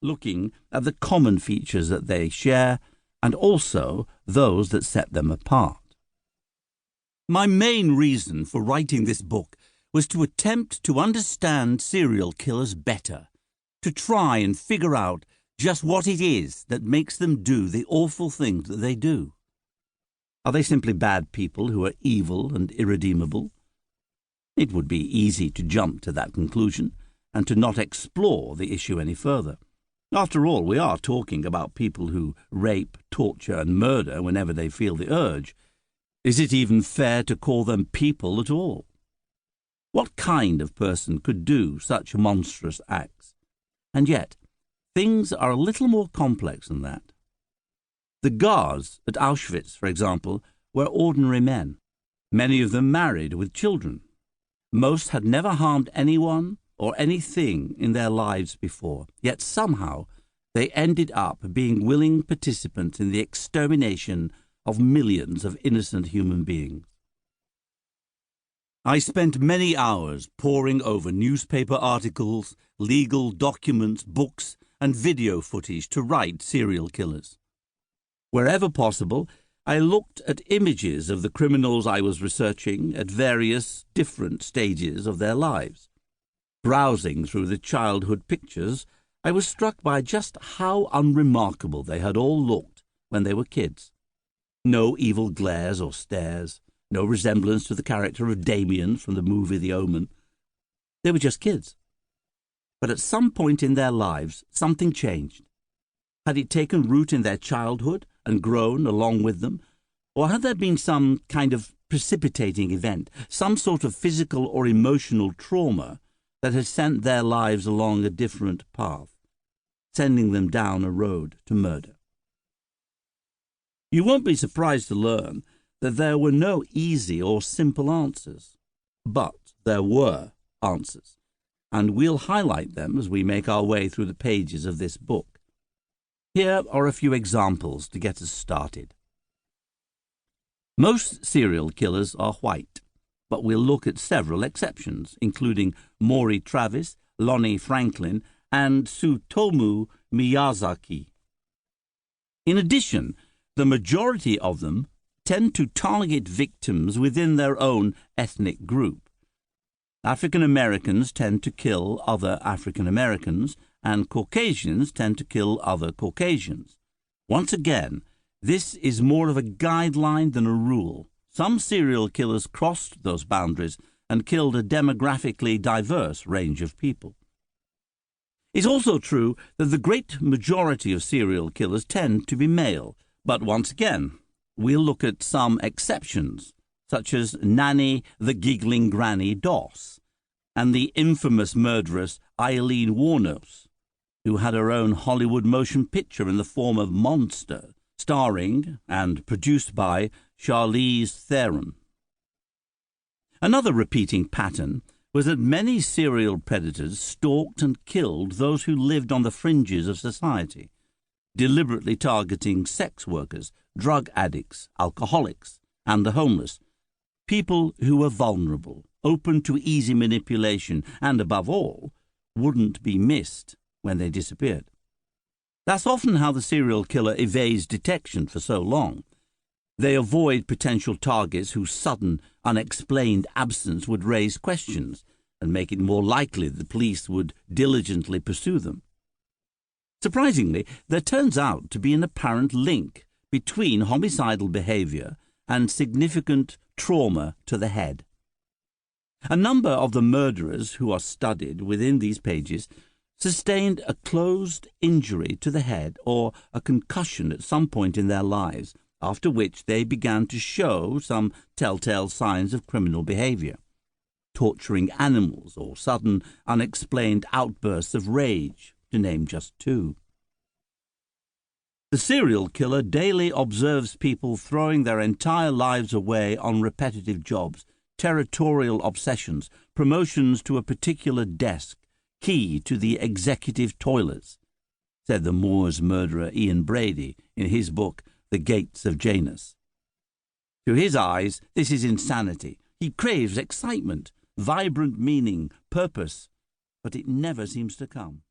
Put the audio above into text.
looking at the common features that they share and also those that set them apart. My main reason for writing this book was to attempt to understand serial killers better, to try and figure out just what it is that makes them do the awful things that they do. Are they simply bad people who are evil and irredeemable? It would be easy to jump to that conclusion and to not explore the issue any further. After all, we are talking about people who rape, torture, and murder whenever they feel the urge. Is it even fair to call them people at all? What kind of person could do such monstrous acts? And yet, things are a little more complex than that. The guards at Auschwitz, for example, were ordinary men, many of them married with children. Most had never harmed anyone or anything in their lives before, yet somehow they ended up being willing participants in the extermination of millions of innocent human beings. I spent many hours poring over newspaper articles, legal documents, books, and video footage to write Serial Killers. Wherever possible, I looked at images of the criminals I was researching at various different stages of their lives. Browsing through the childhood pictures, I was struck by just how unremarkable they had all looked when they were kids. No evil glares or stares, no resemblance to the character of Damien from the movie The Omen. They were just kids. But at some point in their lives, something changed. Had it taken root in their childhood and grown along with them? Or had there been some kind of precipitating event, some sort of physical or emotional trauma that had sent their lives along a different path, sending them down a road to murder? You won't be surprised to learn that there were no easy or simple answers. But there were answers, and we'll highlight them as we make our way through the pages of this book. Here are a few examples to get us started. Most serial killers are white, but we'll look at several exceptions, including Maury Travis, Lonnie Franklin, and Tsutomu Miyazaki. In addition, the majority of them tend to target victims within their own ethnic group. African Americans tend to kill other African Americans, and Caucasians tend to kill other Caucasians. Once again, this is more of a guideline than a rule. Some serial killers crossed those boundaries and killed a demographically diverse range of people. It's also true that the great majority of serial killers tend to be male, but once again, we'll look at some exceptions, such as Nanny the Giggling Granny Doss and the infamous murderess Eileen Wuornos, who had her own Hollywood motion picture in the form of Monster, starring and produced by Charlize Theron. Another repeating pattern was that many serial predators stalked and killed those who lived on the fringes of society, deliberately targeting sex workers, drug addicts, alcoholics, and the homeless, people who were vulnerable, open to easy manipulation, and, above all, wouldn't be missed when they disappeared. That's often how the serial killer evades detection for so long. They avoid potential targets whose sudden, unexplained absence would raise questions and make it more likely the police would diligently pursue them. Surprisingly, there turns out to be an apparent link between homicidal behavior and significant trauma to the head. A number of the murderers who are studied within these pages sustained a closed injury to the head or a concussion at some point in their lives, after which they began to show some telltale signs of criminal behavior, torturing animals or sudden, unexplained outbursts of rage, to name just two. The serial killer daily observes people throwing their entire lives away on repetitive jobs, territorial obsessions, promotions to a particular desk, key to the executive toilets, said the Moors murderer Ian Brady in his book The Gates of Janus. To his eyes, this is insanity. He craves excitement, vibrant meaning, purpose, but it never seems to come.